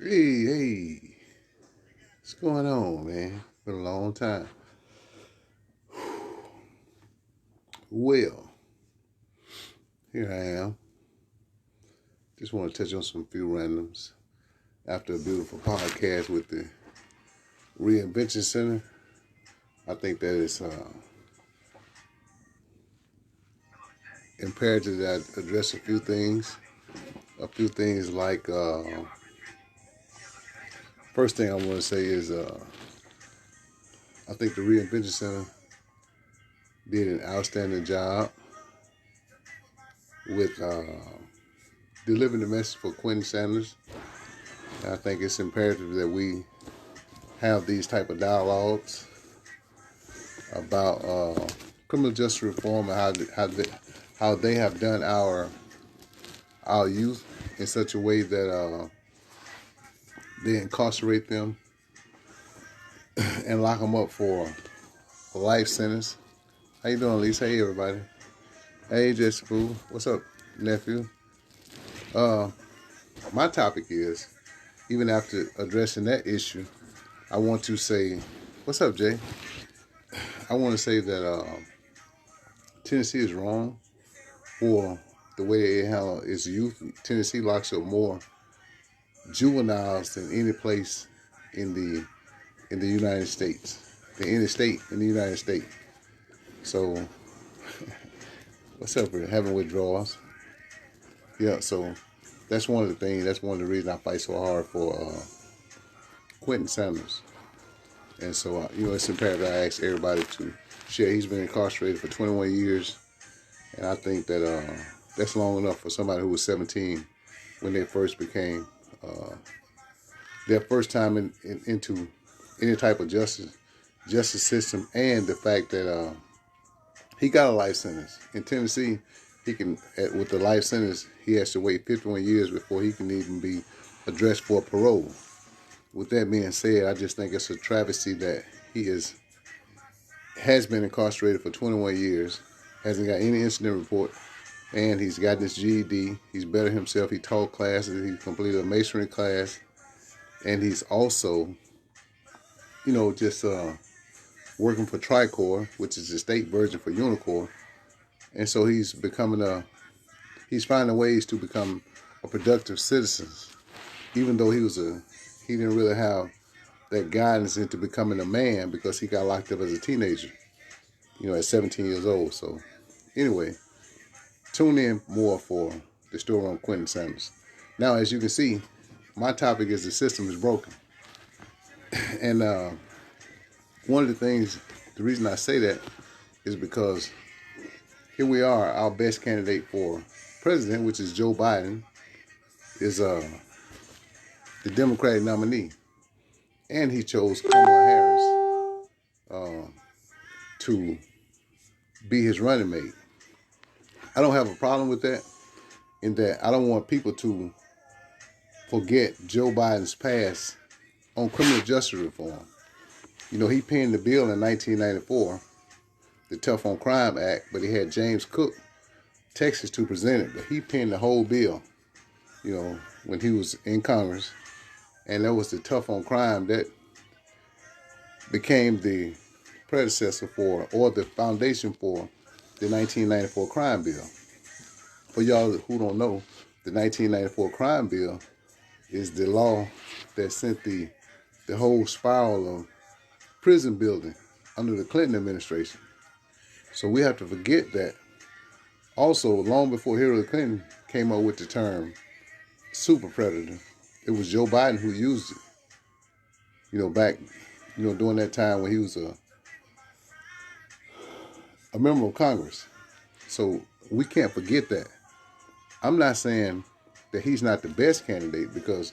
Hey, what's going on, man? Been a long time. Well, here I am. Just want to touch on some few randoms after a beautiful podcast with the Reinvention Center. I think that it's imperative that I address a few things. A few things like, first thing I want to say is I think the Reinvention Center did an outstanding job with delivering the message for Quentin Sanders. And I think it's imperative that we have these type of dialogues about criminal justice reform and how they have done our youth in such a way that they incarcerate them and lock them up for a life sentence. How you doing, Lisa? Hey, everybody. Hey, Jessica. What's up, nephew? My topic is, even after addressing that issue, I want to say, what's up, Jay? I want to say that Tennessee is wrong for the way it handles its youth. Tennessee locks up more juveniles than any place in the United States, than any state in the United States. So, what's up with having withdrawals? Yeah, so that's one of the things. That's one of the reasons I fight so hard for Quentin Sanders. And so, it's imperative I ask everybody to share. He's been incarcerated for 21 years. And I think that that's long enough for somebody who was 17 when they first became, their first time into any type of justice system. And the fact that he got a life sentence. In Tennessee, with the life sentence, he has to wait 51 years before he can even be addressed for parole. With that being said, I just think it's a travesty that he has been incarcerated for 21 years, hasn't got any incident report, and he's got his GED. He's bettered himself. He taught classes. He completed a masonry class, and he's also, just working for Tricor, which is the state version for Unicor, and so he's finding ways to become a productive citizen, even though he didn't really have that guidance into becoming a man because he got locked up as a teenager, at 17 years old. So anyway, tune in more for the story on Quentin Sanders. Now, as you can see, my topic is the system is broken. And one of the things, the reason I say that is because here we are, our best candidate for president, which is Joe Biden, is the Democratic nominee. And he chose Kamala Harris to be his running mate. I don't have a problem with that, in that I don't want people to forget Joe Biden's past on criminal justice reform. He penned the bill in 1994, the Tough on Crime Act, but he had James Cook, Texas, to present it. But he penned the whole bill, when he was in Congress. And that was the Tough on Crime that became the predecessor for, or the foundation for, the 1994 crime bill. For y'all who don't know, the 1994 crime bill is the law that sent the whole spiral of prison building under the Clinton administration. So we have to forget that. Also, long before Hillary Clinton came up with the term super predator, it was Joe Biden who used it. Back, during that time when he was a member of Congress. So we can't forget that. I'm not saying that he's not the best candidate because,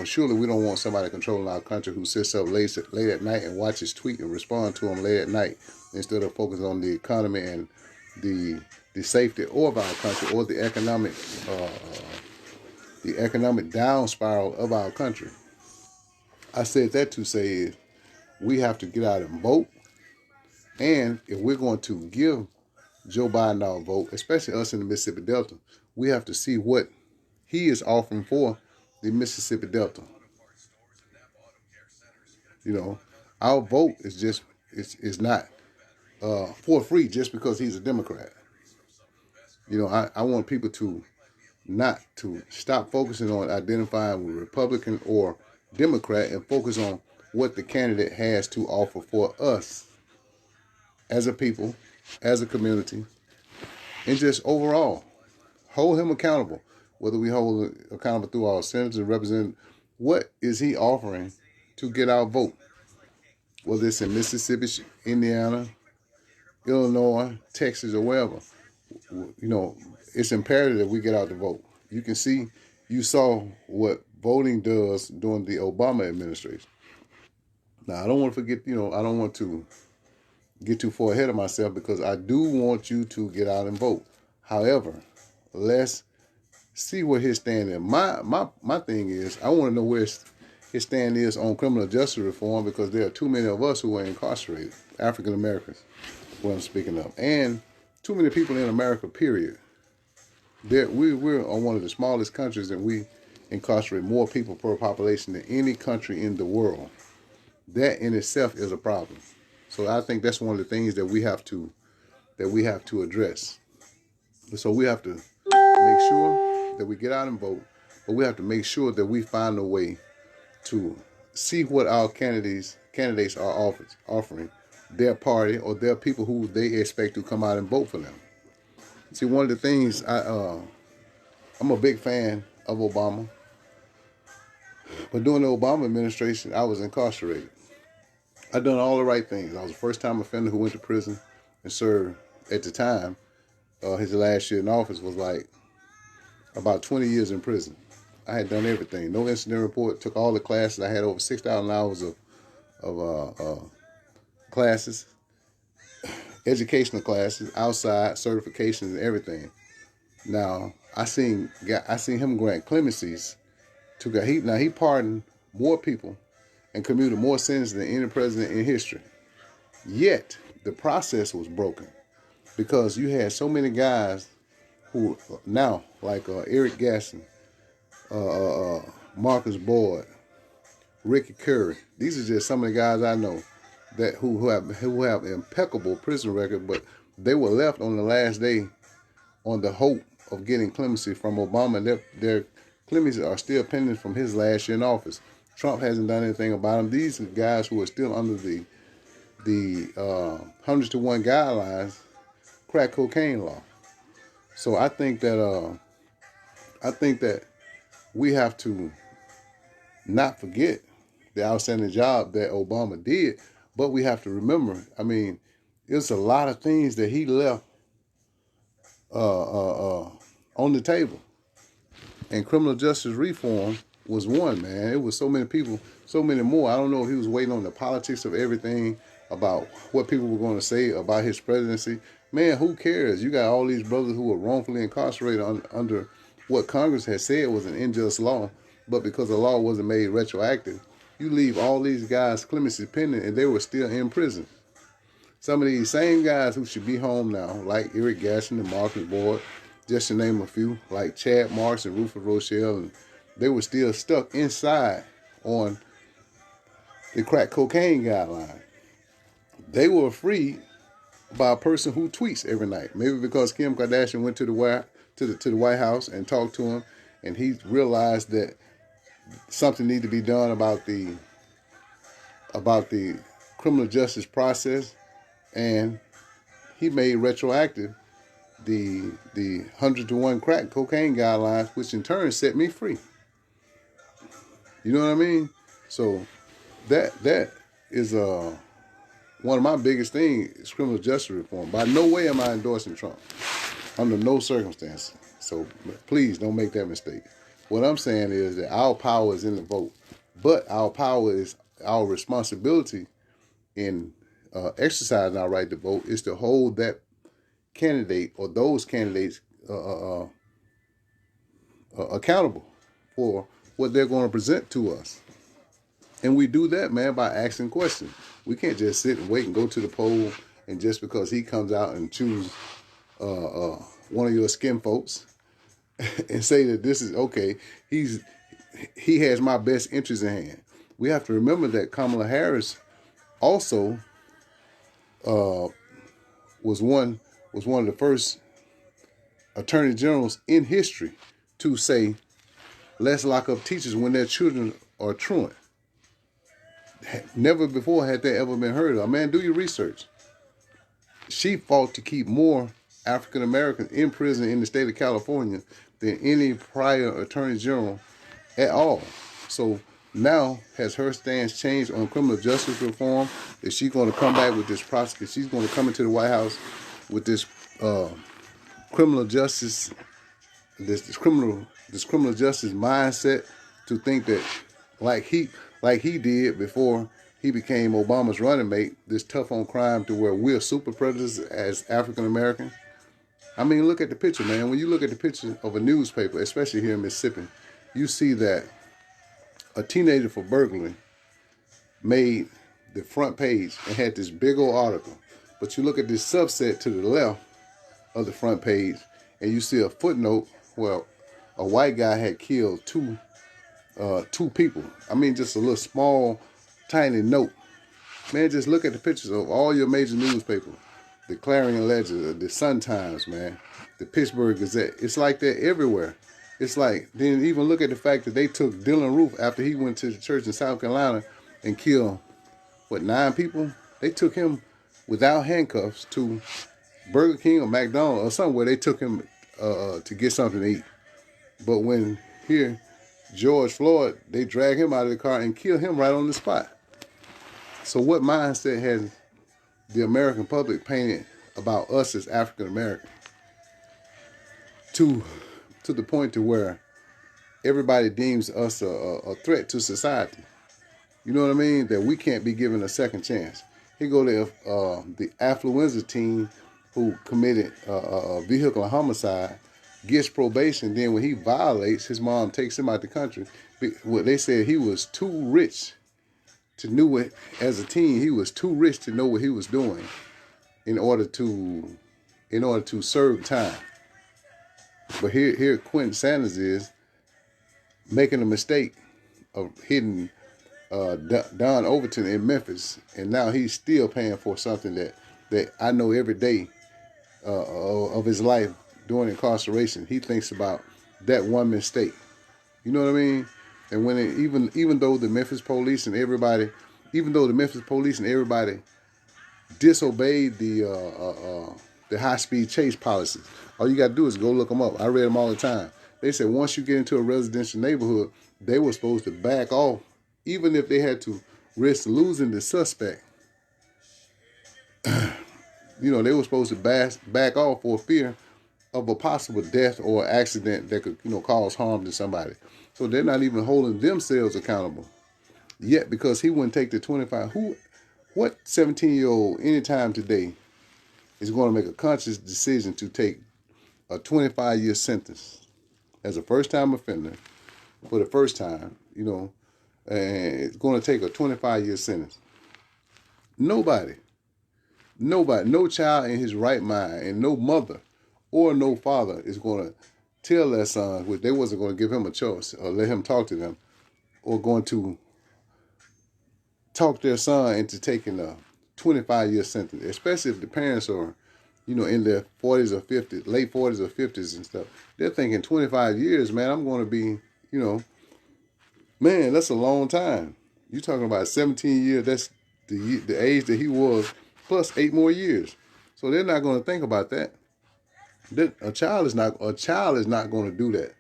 surely we don't want somebody controlling our country who sits up late at night and watches tweet and respond to them late at night instead of focusing on the economy and the safety of our country or the economic down spiral of our country. I said that to say we have to get out and vote. And if we're going to give Joe Biden our vote, especially us in the Mississippi Delta, we have to see what he is offering for the Mississippi Delta. You know, our vote is not for free just because he's a Democrat. You know, I want people to not to stop focusing on identifying with Republican or Democrat and focus on what the candidate has to offer for us as a people, as a community, and just overall. Hold him accountable. Whether we hold him accountable through our senators and representatives, what is he offering to get our vote? Whether it's in Mississippi, Indiana, Illinois, Texas, or wherever. You know, it's imperative that we get out to vote. You saw what voting does during the Obama administration. Now, I don't want to forget, I don't want to get too far ahead of myself because I do want you to get out and vote. However, let's see where his stand is. My thing is, I want to know where his stand is on criminal justice reform because there are too many of us who are incarcerated, African Americans, what I'm speaking of, and too many people in America, period. We're one of the smallest countries and we incarcerate more people per population than any country in the world. That in itself is a problem. So I think that's one of the things that we have to address. So we have to make sure that we get out and vote, but we have to make sure that we find a way to see what our candidates are offering their party or their people who they expect to come out and vote for them. See, one of the things I'm a big fan of Obama, but during the Obama administration, I was incarcerated. I done all the right things. I was a first-time offender who went to prison and served. At the time, his last year in office was like about 20 years in prison. I had done everything. No incident report. Took all the classes. I had over 6,000 hours of classes, educational classes, outside certifications, and everything. Now I seen him grant clemencies he pardoned more people and commuted more sentences than any president in history. Yet the process was broken because you had so many guys who now, like Eric Gasson, Marcus Boyd, Ricky Curry. These are just some of the guys I know that who have impeccable prison record, but they were left on the last day on the hope of getting clemency from Obama. Their clemency are still pending from his last year in office. Trump hasn't done anything about them. These are guys who are still under the 100-to-1 guidelines, crack cocaine law. So I think that we have to not forget the outstanding job that Obama did, but we have to remember. I mean, there's a lot of things that he left on the table, and criminal justice reform was one. Man, it was so many people, so many more. I don't know if he was waiting on the politics of everything about what people were going to say about his presidency. Man, who cares? You got all these brothers who were wrongfully incarcerated under what Congress had said was an unjust law, but because the law wasn't made retroactive, you leave all these guys clemency pending, and they were still in prison. Some of these same guys who should be home now, like Eric Gasson and Marcus Boyd, just to name a few, like Chad Marks and Rufus Rochelle, and they were still stuck inside on the crack cocaine guideline. They were freed by a person who tweets every night. Maybe because Kim Kardashian went to the White House and talked to him, and he realized that something needed to be done about the criminal justice process, and he made retroactive the 100-to-1 crack cocaine guidelines, which in turn set me free. You know what I mean? So that is one of my biggest things is criminal justice reform. By no way am I endorsing Trump, under no circumstances. So please don't make that mistake. What I'm saying is that our power is in the vote, but our power is our responsibility in exercising our right to vote is to hold that candidate or those candidates accountable for what they're going to present to us. And we do that, man, by asking questions. We can't just sit and wait and go to the poll, and just because he comes out and choose one of your skin folks and say that this is okay, he has my best interest in hand. we have to remember that Kamala Harris also was one of the first attorney generals in history to say, let's lock up teachers when their children are truant. Never before had that ever been heard of. Man, do your research. She fought to keep more African Americans in prison in the state of California than any prior attorney general at all. So now, has her stance changed on criminal justice reform? Is she going to come back with this prosecution? She's going to come into the White House with this criminal justice, this criminal justice mindset to think that, like he did before he became Obama's running mate, this tough on crime to where we're super predators as African Americans. I mean, look at the picture, man. When you look at the picture of a newspaper, especially here in Mississippi, you see that a teenager for burglary made the front page and had this big old article. But you look at this subset to the left of the front page, and you see a footnote where a white guy had killed two people. I mean, just a little small, tiny note. Man, just look at the pictures of all your major newspapers. The Clarion Ledger, the Sun-Times, man, the Pittsburgh Gazette. It's like that everywhere. It's like, then even look at the fact that they took Dylan Roof after he went to the church in South Carolina and killed, 9 people? They took him without handcuffs to Burger King or McDonald's or somewhere. They took him to get something to eat. But when here, George Floyd, they drag him out of the car and kill him right on the spot. So what mindset has the American public painted about us as African Americans to the point to where everybody deems us a threat to society? You know what I mean? That we can't be given a second chance. Here go the affluenza teen who committed a vehicular homicide, gets probation. Then when he violates, his mom takes him out the country. They said he was too rich to know it as a teen. He was too rich to know what he was doing in order to serve time. But here Quentin Sanders is making a mistake of hitting Don Overton in Memphis, and now he's still paying for something that I know every day of his life during incarceration. He thinks about that one mistake. You know what I mean? And when even though the Memphis police and everybody disobeyed the high-speed chase policies, all you got to do is go look them up. I read them all the time. They said once you get into a residential neighborhood, they were supposed to back off, even if they had to risk losing the suspect. They were supposed to back off for fear of a possible death or accident that could, cause harm to somebody. So they're not even holding themselves accountable. Yet, because he wouldn't take the 25, what 17-year-old anytime today is going to make a conscious decision to take a 25-year sentence as a first-time offender for the first time, and it's going to take a 25-year sentence? Nobody, no child in his right mind, and no mother or no father is going to tell their son, which they wasn't going to give him a choice or let him talk to them, or going to talk their son into taking a 25-year sentence, especially if the parents are, in their 40s or 50s, late 40s or 50s and stuff. They're thinking 25 years, man, I'm going to be, man, that's a long time. You're talking about 17 years, that's the age that he was, plus 8 more years. So they're not going to think about that. A child is not going to do that.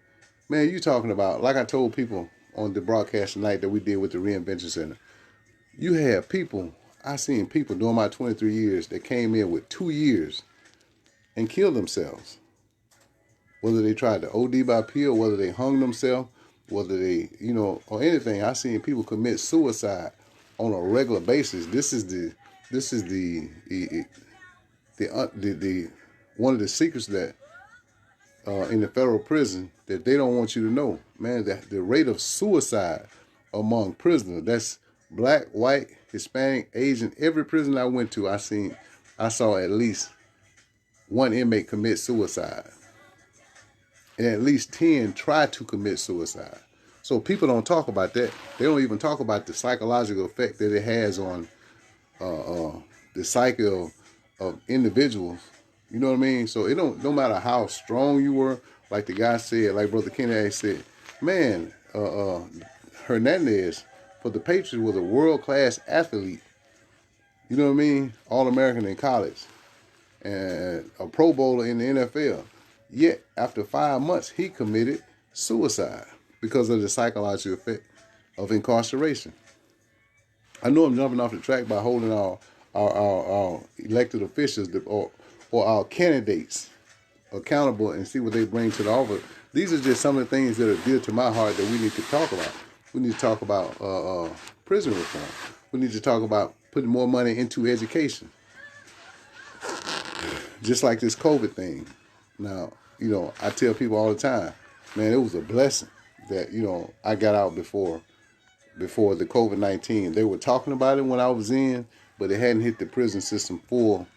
Man, you talking about, like I told people on the broadcast tonight that we did with the Reinvention Center, you have people, I seen people during my 23 years that came in with 2 years and killed themselves. Whether they tried to OD by pill, whether they hung themselves, whether they, or anything. I seen people commit suicide on a regular basis. This is the one of the secrets that in the federal prison that they don't want you to know, man. That the rate of suicide among prisoners, that's black, white, Hispanic, Asian, every prison I went to, I saw at least one inmate commit suicide, and at least 10 try to commit suicide. So people don't talk about that. They don't even talk about the psychological effect that it has on the psyche of individuals. You know what I mean? So it don't no matter how strong you were, like the guy said, like Brother Kennedy said, man, Hernandez for the Patriots was a world class athlete. You know what I mean? All American in college and a Pro Bowler in the NFL. Yet after 5 months, he committed suicide because of the psychological effect of incarceration. I know I'm jumping off the track by holding our elected officials or our candidates accountable and see what they bring to the office. These are just some of the things that are dear to my heart that we need to talk about. We need to talk about prison reform. We need to talk about putting more money into education. Just like this COVID thing. Now, I tell people all the time, man, it was a blessing that, I got out before the COVID-19. They were talking about it when I was in, but it hadn't hit the prison system full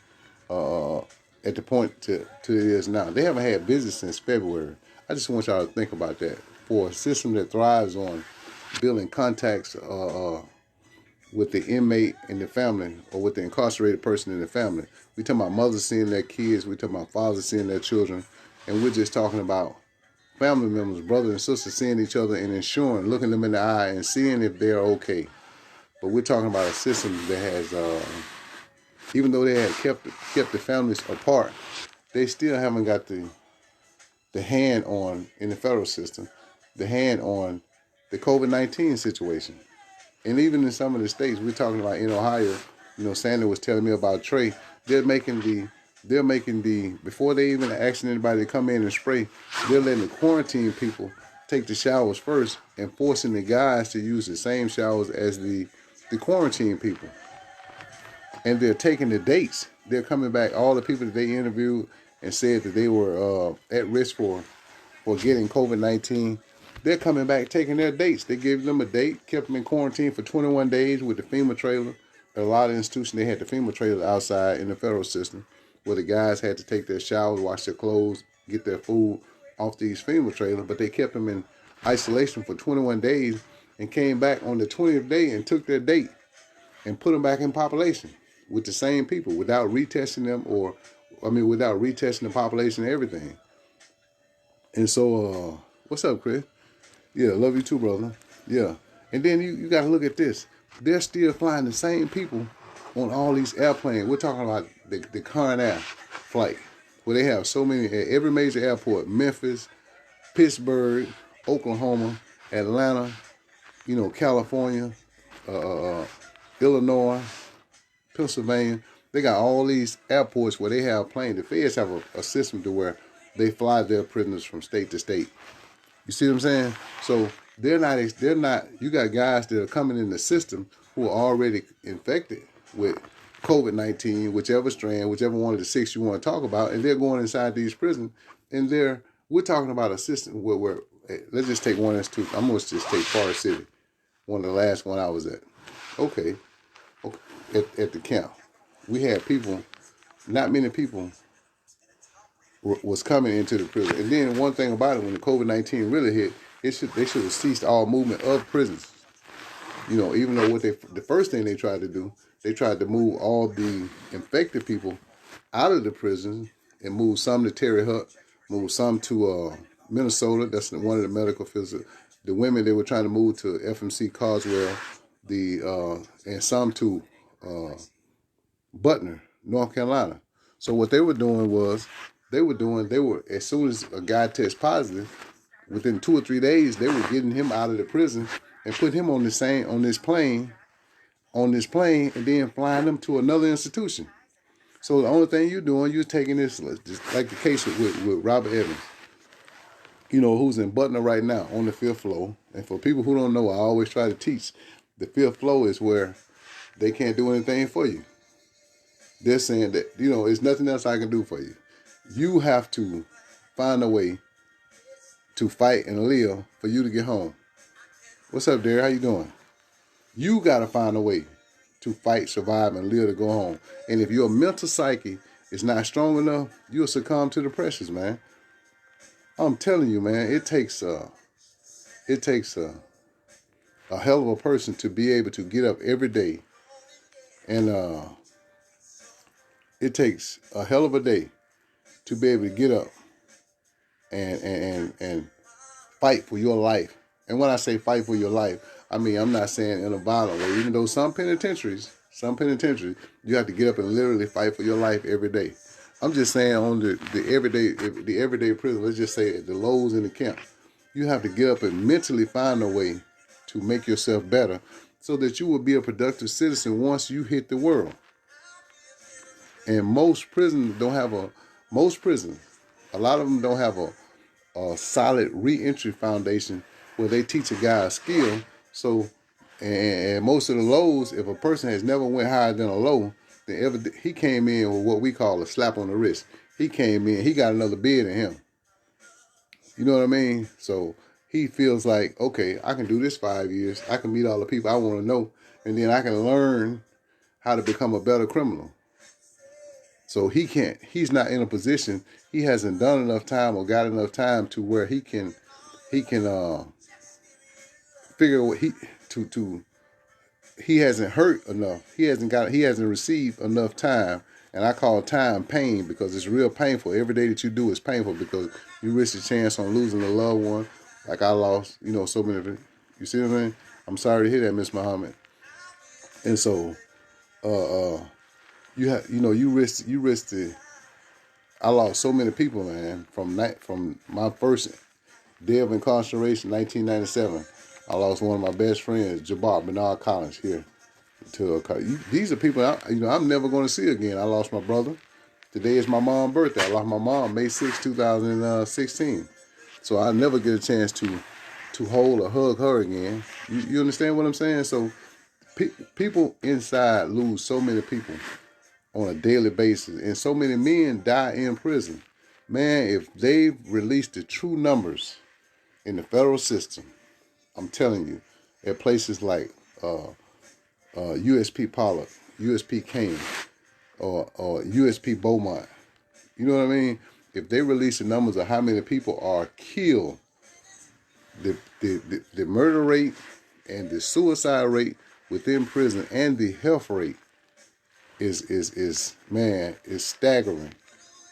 at the point to it is now. They haven't had business since February. I just want y'all to think about that. For a system that thrives on building contacts with the inmate and the family, or with the incarcerated person in the family. We talking about mothers seeing their kids, we talking about fathers seeing their children, and we're just talking about family members, brothers and sisters seeing each other and ensuring, looking them in the eye and seeing if they're okay. But we're talking about a system that has, even though they had kept the families apart, they still haven't got the hand on, in the federal system, the hand on the COVID-19 situation. And even in some of the states, we're talking about in Ohio, Sandy was telling me about Trey. They're making the before they even asking anybody to come in and spray, they're letting the quarantine people take the showers first and forcing the guys to use the same showers as the quarantine people. And they're taking the dates. They're coming back, all the people that they interviewed and said that they were at risk for getting COVID-19. They're coming back taking their dates. They gave them a date, kept them in quarantine for 21 days with the FEMA trailer. At a lot of institutions, they had the FEMA trailer outside in the federal system where the guys had to take their showers, wash their clothes, get their food off these FEMA trailers. But they kept them in isolation for 21 days and came back on the 20th day and took their date and put them back in population with the same people without retesting them without retesting the population and everything. And so, what's up, Chris? Yeah, love you too, brother. Yeah. And then you got to look at this. They're still flying the same people on all these airplanes. We're talking about the Current Air flight, where they have so many at every major airport: Memphis, Pittsburgh, Oklahoma, Atlanta, California, Illinois, Pennsylvania. They got all these airports where they have planes. The feds have a system to where they fly their prisoners from state to state. You see what I'm saying? So they're not, you got guys that are coming in the system who are already infected with COVID-19, whichever strand, whichever one of the six you want to talk about, and they're going inside these prisons, and we're talking about a system where let's just take one institution. I'm going to just take Forest City, one of the last one I was at. Okay. At the camp, we had people, not many people was coming into the prison. And then one thing about it, when the COVID-19 really hit, they should have ceased all movement of prisons. Even though the first thing they tried to do, they tried to move all the infected people out of the prison and move some to Terre Haute, move some to Minnesota. That's one of the medical fields. The women, they were trying to move to FMC Carswell, and some to Butner, North Carolina. So what they were doing was, as soon as a guy tests positive, within 2 or 3 days, they were getting him out of the prison and put him on this plane, and then flying them to another institution. So the only thing you're doing, you're taking this, just like the case with Robert Evans, who's in Butner right now on the 5th floor. And for people who don't know, I always try to teach, the 5th floor is where they can't do anything for you. They're saying that, there's nothing else I can do for you. You have to find a way to fight and live for you to get home. What's up, Derek? How you doing? You got to find a way to fight, survive, and live to go home. And if your mental psyche is not strong enough, you'll succumb to the pressures, man. I'm telling you, man, it takes it takes a hell of a person to be able to get up every day, and it takes a hell of a day to be able to get up and fight for your life. And when I say fight for your life, I mean I'm not saying in a violent way. Even though some penitentiaries, you have to get up and literally fight for your life every day. I'm just saying on the everyday prison. Let's just say at the lows in the camp, you have to get up and mentally find a way to make yourself better, so that you will be a productive citizen once you hit the world. And most prisons don't have a lot of them don't have a solid reentry foundation where they teach a guy a skill. So, and most of the lows, if a person has never went higher than a low, then he came in with what we call a slap on the wrist. He came in, he got another bid in him. You know what I mean? So he feels like, okay, I can do this 5 years. I can meet all the people I want to know, and then I can learn how to become a better criminal. So he's not in a position, he hasn't done enough time or got enough time to where he can figure what he hasn't hurt enough. He hasn't received enough time. And I call time pain, because it's real painful. Every day that you do is painful, because you risk the chance on losing a loved one. Like I lost, so many of it. You see what I mean? I'm sorry to hear that, Miss Muhammad. And so, you risk the. I lost so many people, man. From my first day of incarceration, 1997. I lost one of my best friends, Jabbar Bernard Collins, here. These are people I'm never going to see again. I lost my brother. Today is my mom's birthday. I lost my mom May 6, 2016. So I never get a chance to hold or hug her again. You understand what I'm saying? So people inside lose so many people on a daily basis, and so many men die in prison. Man, if they release the true numbers in the federal system, I'm telling you, at places like USP Pollock, USP Kane, or USP Beaumont, you know what I mean? If they release the numbers of how many people are killed, the murder rate and the suicide rate within prison and the health rate is staggering.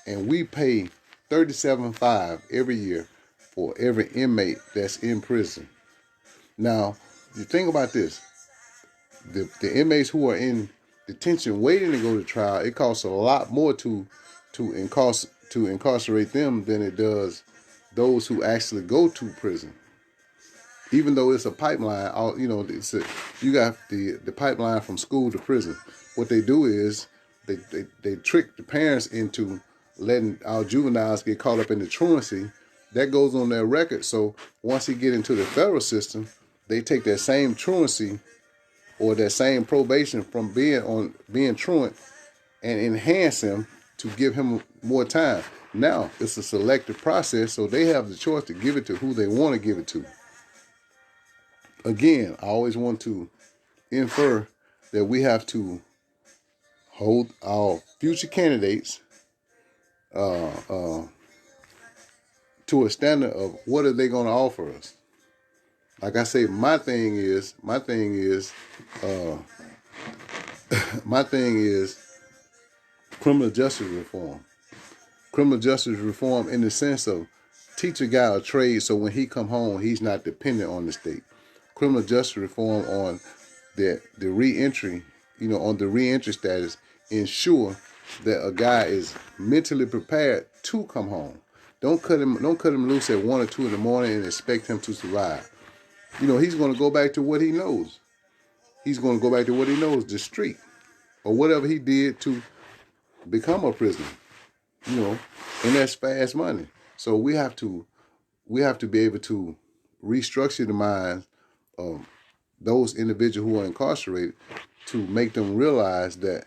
And we pay $37.5 every year for every inmate that's in prison. Now, you think about this. The inmates who are in detention waiting to go to trial, it costs a lot more to incarcerate them than it does those who actually go to prison. Even though it's a pipeline, you got the pipeline from school to prison. What they do is they trick the parents into letting our juveniles get caught up in the truancy. That goes on their record. So once he get into the federal system, they take that same truancy or that same probation from being truant and enhance him to give him more time. Now it's a selective process, so they have the choice to give it to who they want to give it to. Again, I always want to infer that we have to hold our future candidates to a standard of what are they going to offer us. Like I say, my thing is criminal justice reform. Criminal justice reform in the sense of teach a guy a trade so when he come home, he's not dependent on the state. Criminal justice reform on the reentry, on the reentry status, ensure that a guy is mentally prepared to come home. Don't cut him loose at 1 or 2 in the morning and expect him to survive. He's going to go back to what he knows. He's going to go back to what he knows, the street, or whatever he did to become a prisoner. And that's fast money. So we have to be able to restructure the minds of those individuals who are incarcerated to make them realize that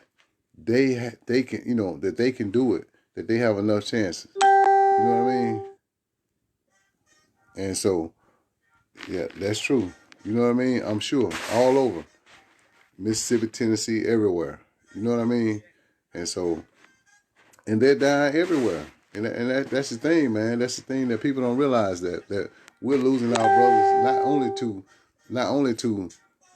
they can, that they can do it, that they have enough chances. You know what I mean? And so, yeah, that's true. You know what I mean? I'm sure all over Mississippi, Tennessee, everywhere. You know what I mean? And so, and they're dying everywhere. And that's the thing, man. That's the thing that people don't realize, that we're losing our brothers not only to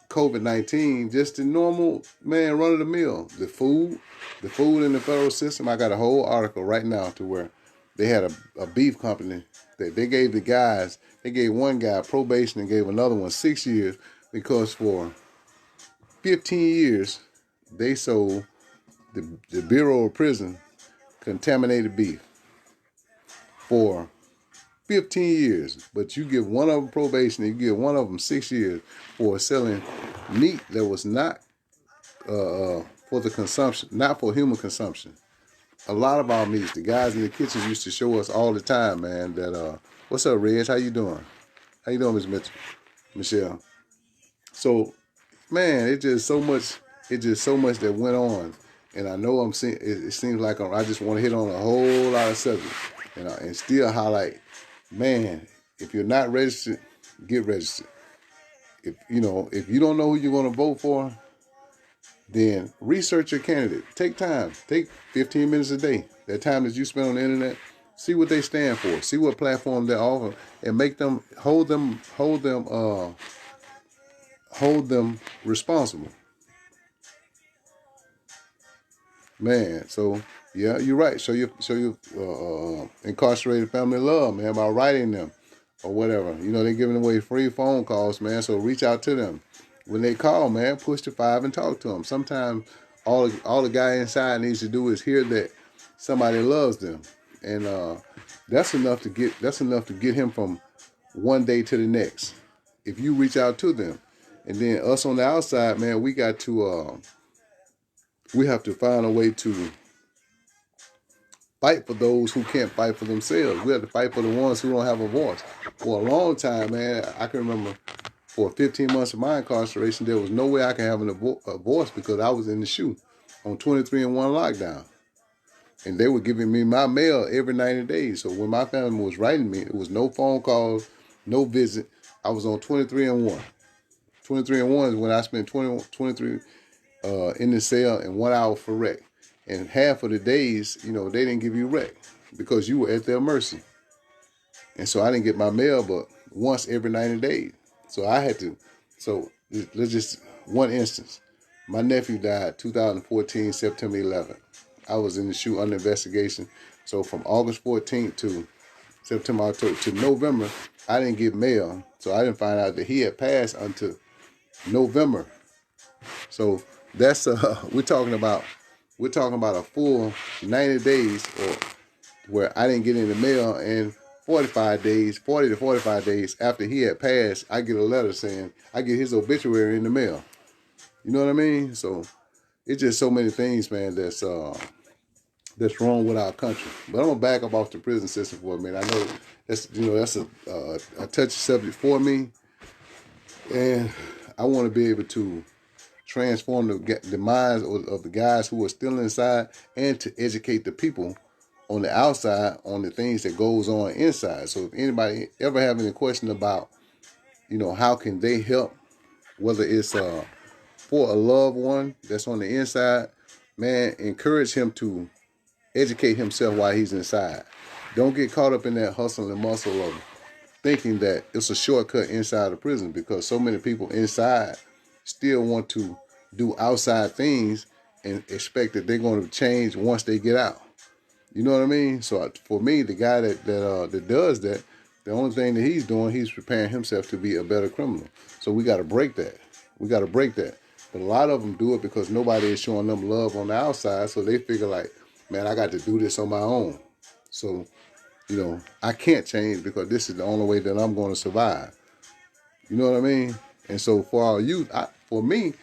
COVID-19, just the normal man run of the mill, the food in the federal system. I got a whole article right now to where they had a beef company that they gave one guy probation and gave another one 6 years because for 15 years they sold the Bureau of Prison contaminated beef for 15 years, but you give one of them probation and you give one of them 6 years for selling meat that was not for the consumption, not for human consumption. A lot of our meats, the guys in the kitchen used to show us all the time, man, that, what's up, Reg? How you doing? How you doing, Miss Mitchell? Michelle? So, man, it's just so much that went on. And I know I'm seeing, it seems like I just want to hit on a whole lot of subjects and still highlight, man, if you're not registered, get registered. If you don't know who you're going to vote for, then research your candidate. Take time. Take 15 minutes a day. That time that you spend on the internet, see what they stand for. See what platform they offer, and make them hold them responsible. Man, so yeah, you're right. Show your incarcerated family love, man, by writing them or whatever. They're giving away free phone calls, man. So reach out to them. When they call, man, push the 5 and talk to them. Sometimes all the guy inside needs to do is hear that somebody loves them, and that's enough to get him from one day to the next. If you reach out to them, and then us on the outside, man, we have to find a way to fight for those who can't fight for themselves. We have to fight for the ones who don't have a voice. For a long time, man, I can remember for 15 months of my incarceration, there was no way I could have a voice because I was in the SHU on 23-and-1 lockdown. And they were giving me my mail every 90 days. So when my family was writing me, it was no phone calls, no visit. I was on 23-and-1. 23-and-1 is when I spent 23 in the cell and 1 hour for rec. And half of the days, they didn't give you rec because you were at their mercy. And so I didn't get my mail but once every 90 days. So I had to, let's just, one instance. My nephew died 2014, September 11th. I was in the SHU under investigation. So from August 14th to September, October to November, I didn't get mail. So I didn't find out that he had passed until November. So that's we're talking about a full 90 days or where I didn't get in the mail, and 40 to 45 days after he had passed, I get a letter saying I get his obituary in the mail. You know what I mean? So it's just so many things, man, that's wrong with our country. But I'm gonna back up off the prison system for a minute. I know that's a touchy subject for me, and I want to be able to transform the minds of the guys who are still inside, and to educate the people on the outside on the things that goes on inside. So if anybody ever have any question about, how can they help, whether it's for a loved one that's on the inside, man, encourage him to educate himself while he's inside. Don't get caught up in that hustle and muscle of thinking that it's a shortcut inside the prison, because so many people inside still want to do outside things and expect that they're going to change once they get out. You know what I mean? So for me, the guy that does that, the only thing that he's doing, he's preparing himself to be a better criminal. So we got to break that. But a lot of them do it because nobody is showing them love on the outside. So they figure like, man, I got to do this on my own. So, I can't change because this is the only way that I'm going to survive. You know what I mean? And so for our youth, for me,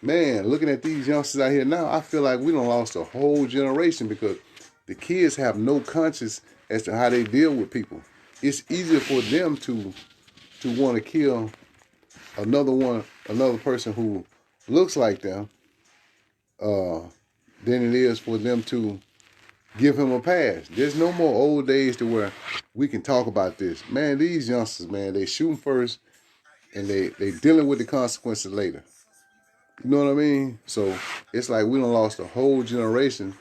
man, looking at these youngsters out here now, I feel like we done lost a whole generation because the kids have no conscience as to how they deal with people. It's easier for them to want to kill another person who looks like them, than it is for them to give him a pass. There's no more old days to where we can talk about this. Man, these youngsters, man, they shooting first and they dealing with the consequences later. You know what I mean? So it's like we done lost a whole generation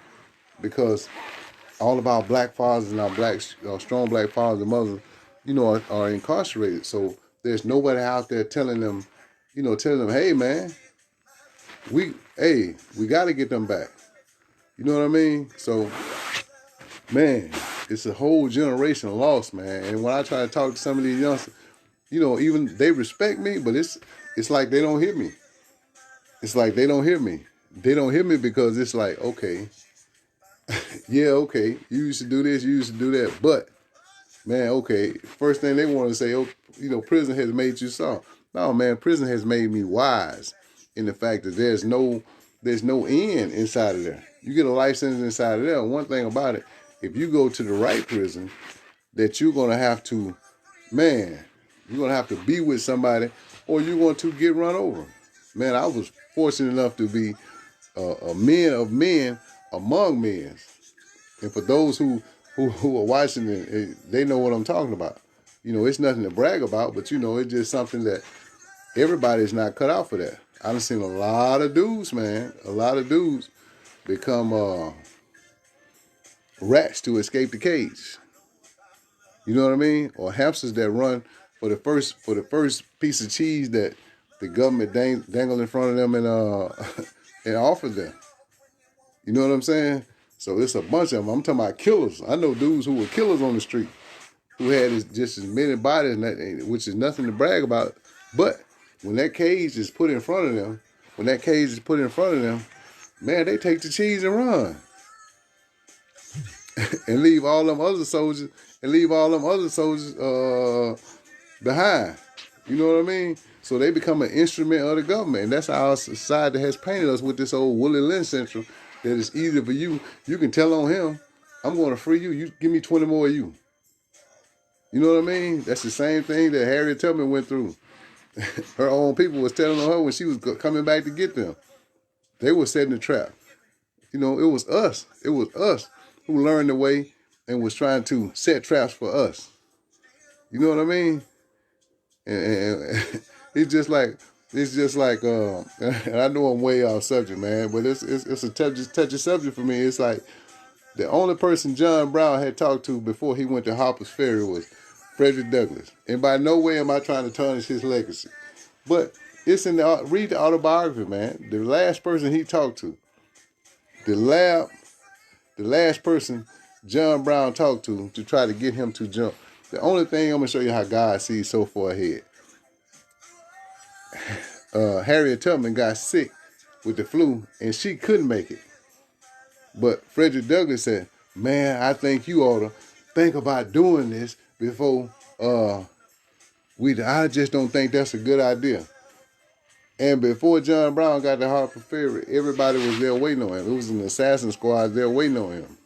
because all of our black fathers and our strong black fathers and mothers, are incarcerated. So there's nobody out there telling them, hey man, we got to get them back. You know what I mean? So man, it's a whole generation lost, man. And when I try to talk to some of these youngsters, even they respect me, but it's like they don't hear me. It's like they don't hear me. They don't hear me because it's like, okay, yeah, okay, you used to do this, you used to do that, but man, okay, first thing they want to say, oh, prison has made you soft. No, man, prison has made me wise in the fact that there's no end inside of there. You get a life sentence inside of there. One thing about it, if you go to the right prison, that you're gonna have to, man, you're gonna have to be with somebody, or you're going to get run over. Man, I was fortunate enough to be a man of men among men. And for those who are watching it, they know what I'm talking about. It's nothing to brag about, but it's just something that everybody's not cut out for that. I've seen a lot of dudes, man, become rats to escape the cage. You know what I mean? Or hamsters that run for the first piece of cheese that the government dangle in front of them and and offer them. You know what I'm saying? So it's a bunch of them. I'm talking about killers. I know dudes who were killers on the street who had just as many bodies, which is nothing to brag about. But when that cage is put in front of them, man, they take the cheese and run and leave all them other soldiers behind. You know what I mean? So they become an instrument of the government. And that's how our society has painted us with this old Willie Lynch syndrome, that it's easy for you. You can tell on him, I'm going to free you. You give me 20 more of you. You know what I mean? That's the same thing that Harriet Tubman went through. Her own people was telling on her when she was coming back to get them. They were setting a trap. It was us. It was us who learned the way and was trying to set traps for us. You know what I mean? And it's just like, and I know I'm way off subject, man, but it's a touchy subject for me. It's like the only person John Brown had talked to before he went to Harper's Ferry was Frederick Douglass. And by no way am I trying to tarnish his legacy. But it's read the autobiography, man. The last person he talked to, the last person John Brown talked to try to get him to jump. The only thing, I'm going to show you how God sees so far ahead. Harriet Tubman got sick with the flu, and she couldn't make it. But Frederick Douglass said, man, I think you ought to think about doing this before I just don't think that's a good idea. And before John Brown got to Harper Ferry, everybody was there waiting on him. It was an assassin squad there waiting on him.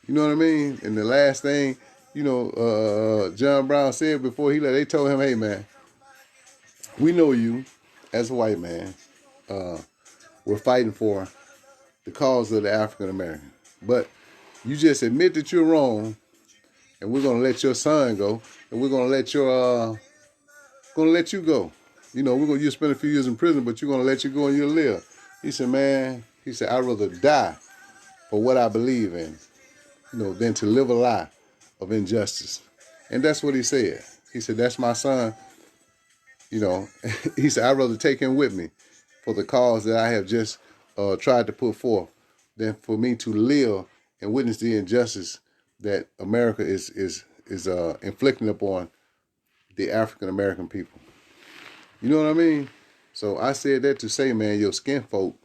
You know what I mean? And the last thing, John Brown said before he left, they told him, hey, man, we know you as a white man. We're fighting for the cause of the African American. But you just admit that you're wrong, and we're going to let your son go, and we're going to let you go. You spend a few years in prison, but you're going to let you go and you'll live. He said, man, I'd rather die for what I believe in, than to live a lie of injustice. And that's what he said. He said, that's my son. He said, I'd rather take him with me for the cause that I have just tried to put forth than for me to live and witness the injustice that America is inflicting upon the African American people. You know what I mean? So I said that to say, man, your skin folk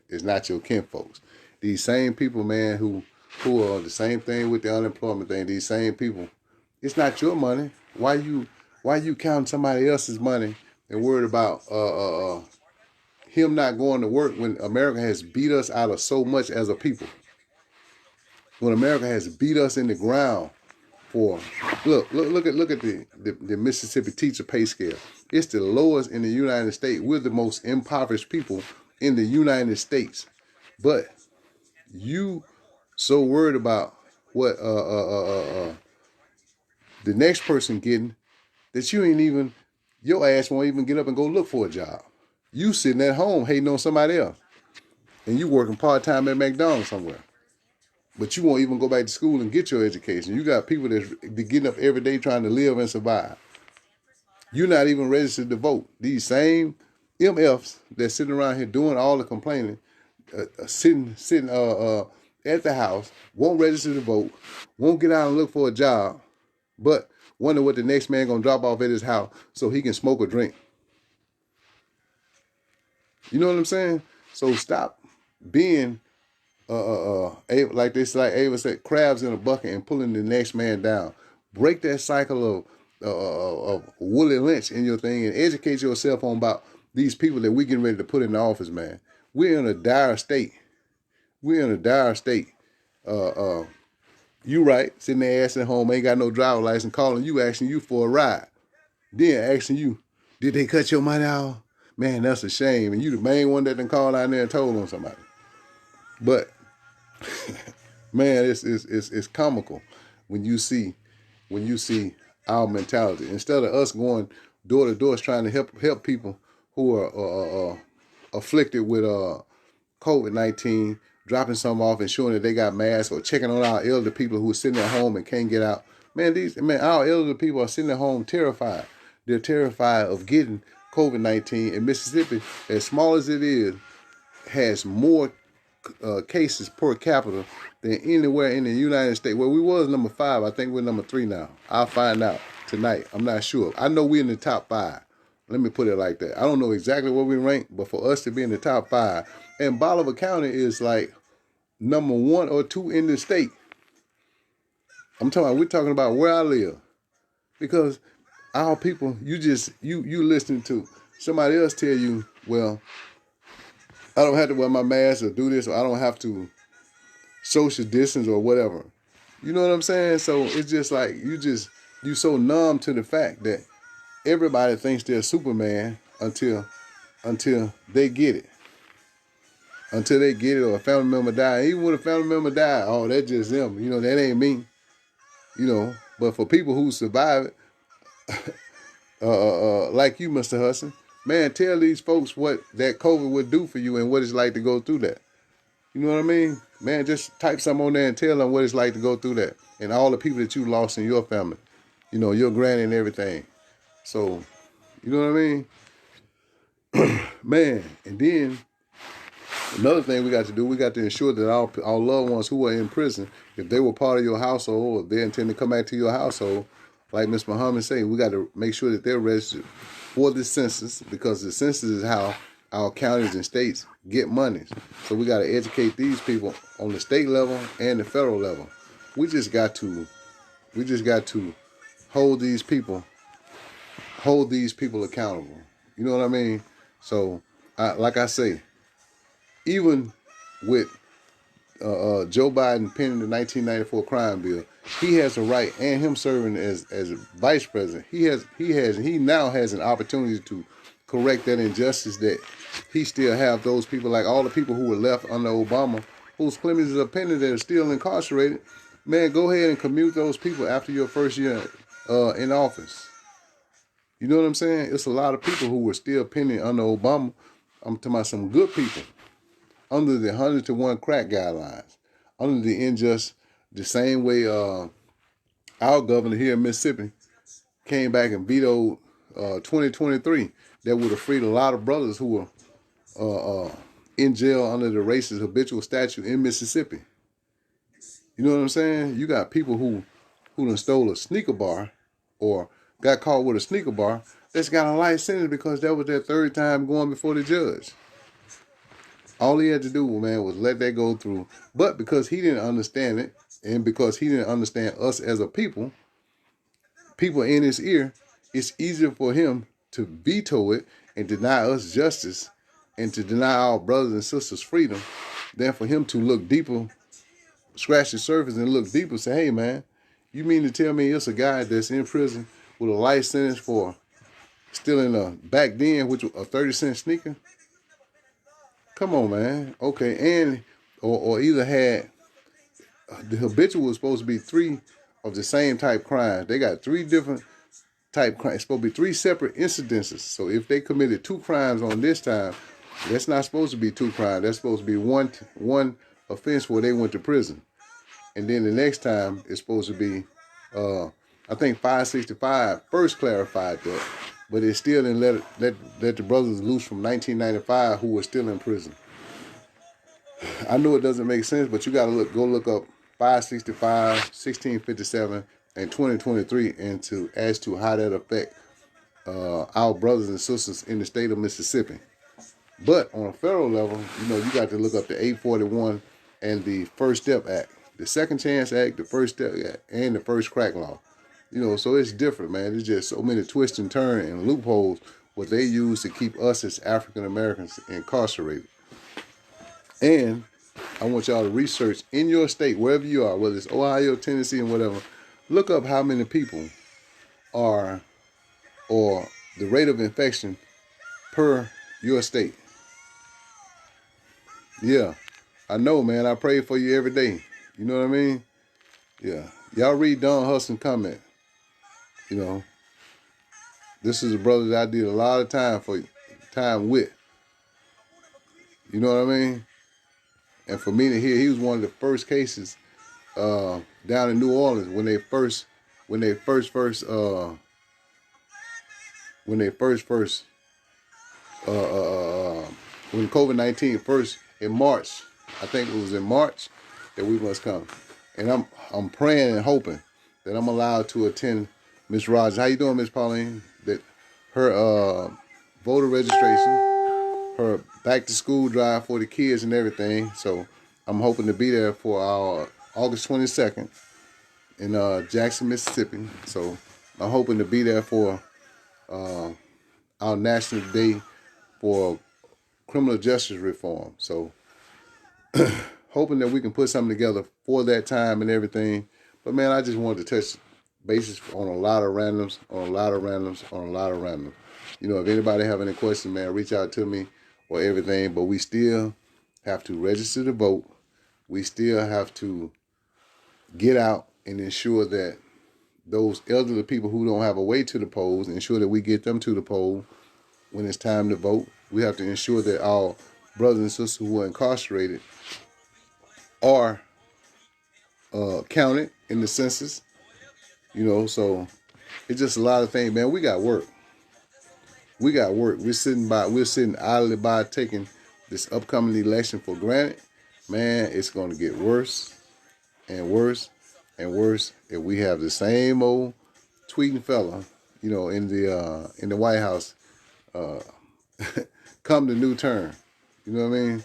is not your kin folks. These same people, man, who are the same thing with the unemployment thing, these same people, it's not your money. Why you counting somebody else's money and worried about him not going to work when America has beat us out of so much as a people? When America has beat us in the ground for look at the Mississippi teacher pay scale. It's the lowest in the United States. We're the most impoverished people in the United States. But you so worried about what the next person getting that your ass won't even get up and go look for a job. You sitting at home hating on somebody else. And you working part-time at McDonald's somewhere. but you won't even go back to school and get your education. You got people that's getting up every day trying to live and survive. You're not even registered to vote. These same MFs that's sitting around here doing all the complaining, sitting at the house, won't register to vote, won't get out and look for a job, but wonder what the next man gonna drop off at his house so he can smoke or drink. You know what I'm saying? So stop being like Ava said, crabs in a bucket and pulling the next man down. Break that cycle of Willie Lynch in your thing and educate yourself on about these people that we getting ready to put in the office, man. We're in a dire state. We're in a dire state. You right, sitting there ass at home, ain't got no driver license, calling you, asking you for a ride. Then asking you, did they cut your money off? Man, that's a shame. And you the main one that done called out there and told on somebody. But man, it's comical when you see our mentality. Instead of us going door to door trying to help people who are afflicted with COVID-19, dropping some off, ensuring that they got masks, or checking on our elderly people who are sitting at home and can't get out. Our elderly people are sitting at home terrified. They're terrified of getting COVID-19. In Mississippi, as small as it is, has more cases per capita than anywhere in the United States. Well, we was number 5. I think we're number 3 now. I'll find out tonight. I'm not sure. I know we're in the top 5. Let me put it like that. I don't know exactly where we rank, but for us to be in the top 5, and Bolivar County is like number 1 or 2 in the state. We're talking about where I live. Because our people, you listening to somebody else tell you, well, I don't have to wear my mask or do this, or I don't have to social distance or whatever. You know what I'm saying? So it's just like you so numb to the fact that everybody thinks they're Superman until they get it. Until they get it, or a family member die. Even when a family member die, oh, that's just them. You know, that ain't me. You know, but for people who survive it, like you, Mr. Hudson, man, tell these folks what that COVID would do for you and what it's like to go through that. You know what I mean? Man, just type something on there and tell them what it's like to go through that. And all the people that you lost in your family. You know, your granny and everything. So, you know what I mean? Man, and then another thing we got to do, we got to ensure that our loved ones who are in prison, if they were part of your household, or if they intend to come back to your household, like Ms. Muhammad said, we got to make sure that they're registered for the census, because the census is how our counties and states get monies. So we got to educate these people on the state level and the federal level. We just got to hold these people accountable. You know what I mean? So, like I say, even with Joe Biden penning the 1994 crime bill, he has a right, and him serving as vice president, he now has an opportunity to correct that injustice that he still have those people, like all the people who were left under Obama, whose claims are pending that are still incarcerated. Man, go ahead and commute those people after your first year in office. You know what I'm saying? It's a lot of people who were still pending under Obama. I'm talking about some good people under the 100-to-1 crack guidelines, under the same way our governor here in Mississippi came back and vetoed 2023 that would have freed a lot of brothers who were in jail under the racist habitual statute in Mississippi. You know what I'm saying? You got people who done stole a sneaker bar or got caught with a sneaker bar that's got a life sentence because that was their 3rd time going before the judge. All he had to do, man, was let that go through. But because he didn't understand it, and because he didn't understand us as a people in his ear, it's easier for him to veto it and deny us justice and to deny our brothers and sisters freedom than for him to look deeper, scratch the surface and look deeper and say, hey, man, you mean to tell me it's a guy that's in prison with a life sentence for stealing back then, which was a 30-cent sneaker? Come on, man. Okay, and or either had the habitual was supposed to be 3 of the same type crimes. They got 3 different type crimes. It's supposed to be 3 separate incidences. So if they committed 2 crimes on this time, that's not supposed to be 2 crimes. That's supposed to be one offense where they went to prison. and then the next time it's supposed to be, I think 565 first clarified that, but it still didn't let the brothers loose from 1995 who were still in prison. I know it doesn't make sense, but you got to go look up 565, 1657, and 2023 as to how that affect our brothers and sisters in the state of Mississippi. But on a federal level, you got to look up the 841 and the First Step Act, the Second Chance Act, the First Step Act, and the First Crack Law. So it's different, man. There's just so many twists and turns and loopholes what they use to keep us as African Americans incarcerated. And I want y'all to research in your state, wherever you are, whether it's Ohio, Tennessee, and whatever, look up how many people are, or the rate of infection per your state. Yeah, I know, man. I pray for you every day. You know what I mean? Yeah. Y'all read Don Huston's comment. This is a brother that I did a lot of time with. You know what I mean? And for me to hear, he was one of the first cases down in New Orleans when COVID-19 first in March. I think it was in March that we must come. And I'm praying and hoping that I'm allowed to attend Miss Rogers. How you doing, Miss Pauline? That her voter registration, her back to school drive for the kids and everything. So I'm hoping to be there for our August 22nd in Jackson, Mississippi. So I'm hoping to be there for our National Day for Criminal Justice Reform. So hoping that we can put something together for that time and everything. But man, I just wanted to touch bases on a lot of randoms. If anybody have any questions, man, reach out to me or everything. But we still have to register to vote. We still have to get out and ensure that those elderly people who don't have a way to the polls, ensure that we get them to the poll when it's time to vote. We have to ensure that our brothers and sisters who are incarcerated are counted in the census. So it's just a lot of things, man. We got work. We're sitting idly by taking this upcoming election for granted. Man, it's going to get worse and worse and worse if we have the same old tweeting fella, in the White House come the new term. You know what I mean?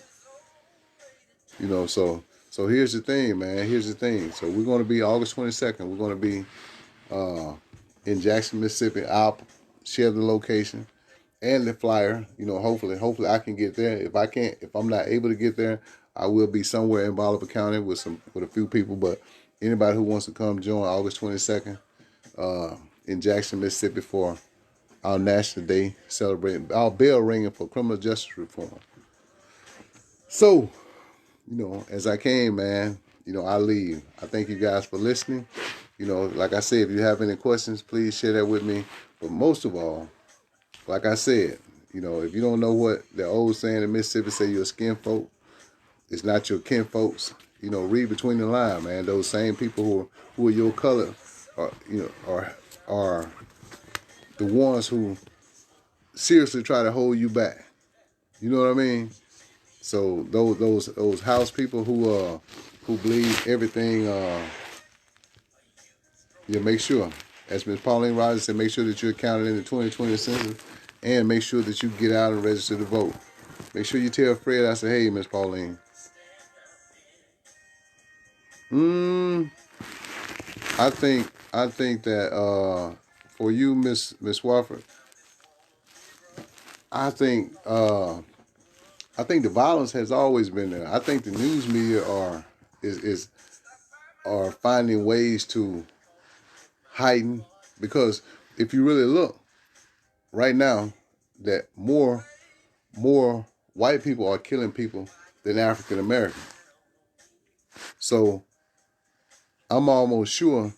So here's the thing, man. So we're going to be August 22nd. We're going to be in Jackson, Mississippi. I'll share the location and the flyer. Hopefully I can get there. If I'm not able to get there, I will be somewhere in Bolivar County with a few people. But anybody who wants to come join August 22nd in Jackson, Mississippi for our National Day, celebrating our bell ringing for criminal justice reform. So, as I came, man, I leave. I thank you guys for listening. Like I said, if you have any questions, please share that with me. But most of all, like I said, if you don't know what the old saying in Mississippi say, you're a skin folk, it's not your kin folks. Read between the lines, man. Those same people who are your color are the ones who seriously try to hold you back. You know what I mean? So those house people who believe everything, make sure, as Ms. Pauline Rogers said, make sure that you're counted in the 2020 census, and make sure that you get out and register to vote. Make sure you tell Fred I say, hey, Ms. Pauline. I think that for you, Miss Wofford, I think the violence has always been there. I think the news media are finding ways to heighten, because if you really look right now, that more white people are killing people than African Americans. So I'm almost sure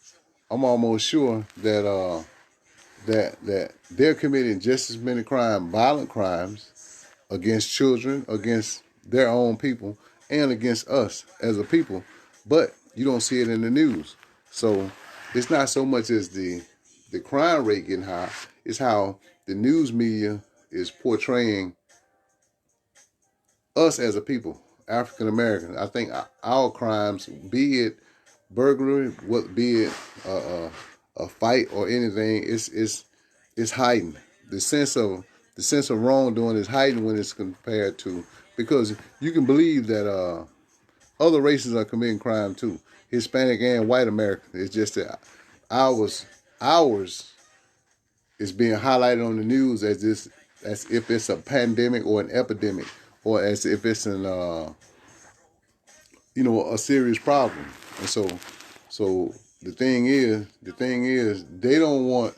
that that they're committing just as many violent crimes against children, against their own people, and against us as a people. But You don't see it in the news. So it's not so much as the crime rate getting high, it's how the news media is portraying us as a people, African Americans. I think our crimes, be it burglary, be it a fight or anything, it's heightened. The sense of wrongdoing is heightened when it's compared to, because you can believe that other races are committing crime too, Hispanic and white American. It's just that ours is being highlighted on the news as if it's a pandemic or an epidemic, or as if it's an a serious problem. And so the thing is they don't want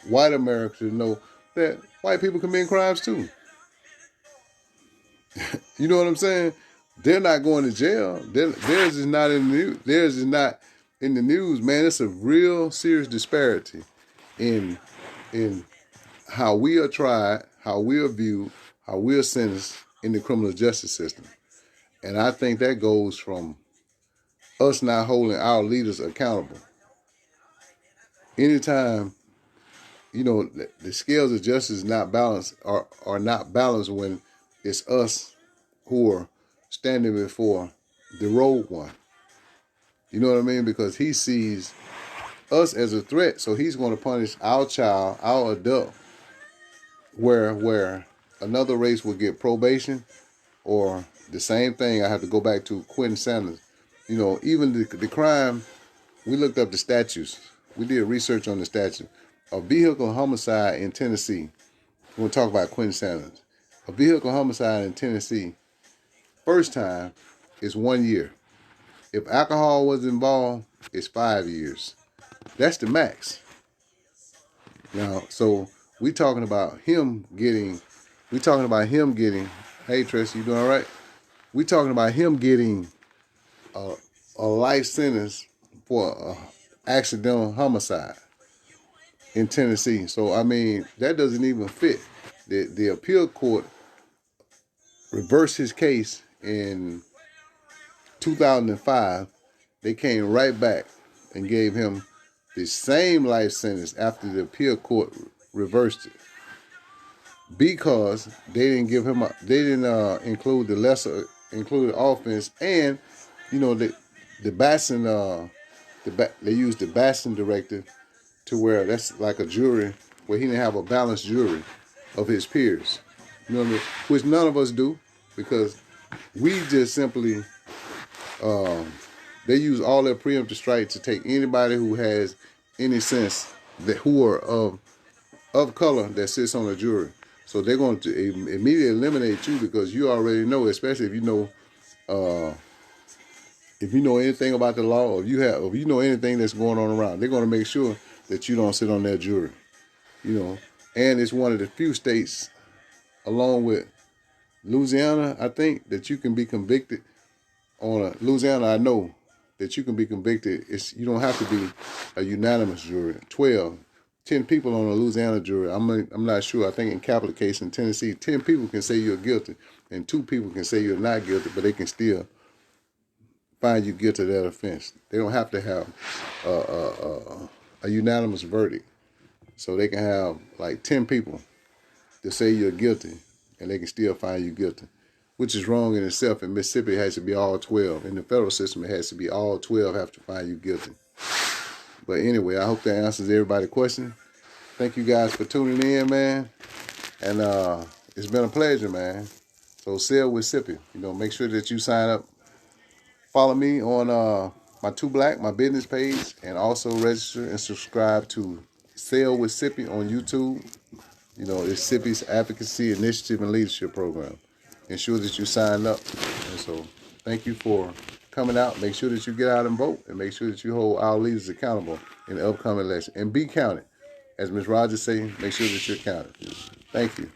white America to know that white people commit crimes too. You know what I'm saying? They're not going to jail. Theirs is not in the news. Theirs is not in the news, man. It's a real serious disparity in how we are tried, how we are viewed, how we are sentenced in the criminal justice system. And I think that goes from us not holding our leaders accountable. Anytime, the scales of justice not balanced are not balanced when it's us who are standing before the rogue one. You know what I mean? Because he sees us as a threat, so he's going to punish our child, our adult, where another race will get probation, or the same thing. I have to go back to Quentin Sanders. Even the crime, we looked up the statutes. We did research on the statute. A vehicle homicide in Tennessee, we're going to talk about Quentin Sanders. A vehicle homicide in Tennessee, first time, is 1 year. If alcohol was involved, it's 5 years. That's the max. Now, so we talking about him getting, hey Tracy, you doing all right? We talking about him getting a life sentence for accidental homicide in Tennessee. So, I mean, that doesn't even fit. The appeal court reversed his case in 2005. They came right back and gave him the same life sentence after the appeal court reversed it, because they didn't include the lesser included offense, and the Batson they used the Batson directive to where that's like a jury where he didn't have a balanced jury of his peers. You know what I mean? Which none of us do, because we just simply they use all their preemptive strikes to take anybody who has any sense, that who are of color, that sits on a jury. So they're going to immediately eliminate you, because you already know, especially if you know anything about the law, or if you know anything that's going on around, they're going to make sure that you don't sit on that jury. And it's one of the few states, along with Louisiana, I think, that you can be convicted on Louisiana, I know that you can be convicted. You don't have to be a unanimous jury. 10 people on a Louisiana jury. I'm not sure. I think in capital case in Tennessee, 10 people can say you're guilty, and 2 people can say you're not guilty, but they can still find you guilty of that offense. They don't have to have a unanimous verdict. So they can have like 10 people to say you're guilty, and they can still find you guilty, which is wrong in itself. In Mississippi, it has to be all 12. In the federal system, it has to be all 12 have to find you guilty. But anyway, I hope that answers everybody's question. Thank you guys for tuning in, man. And it's been a pleasure, man. So Sell with Sippy. Make sure that you sign up. Follow me on my 2 Black, my business page, and also register and subscribe to Sell with Sippy on YouTube. It's Sippy's Advocacy, Initiative, and Leadership Program. Ensure that you sign up. And so thank you for coming out. Make sure that you get out and vote, and make sure that you hold our leaders accountable in the upcoming election. And be counted. As Ms. Rogers say, make sure that you're counted. Thank you.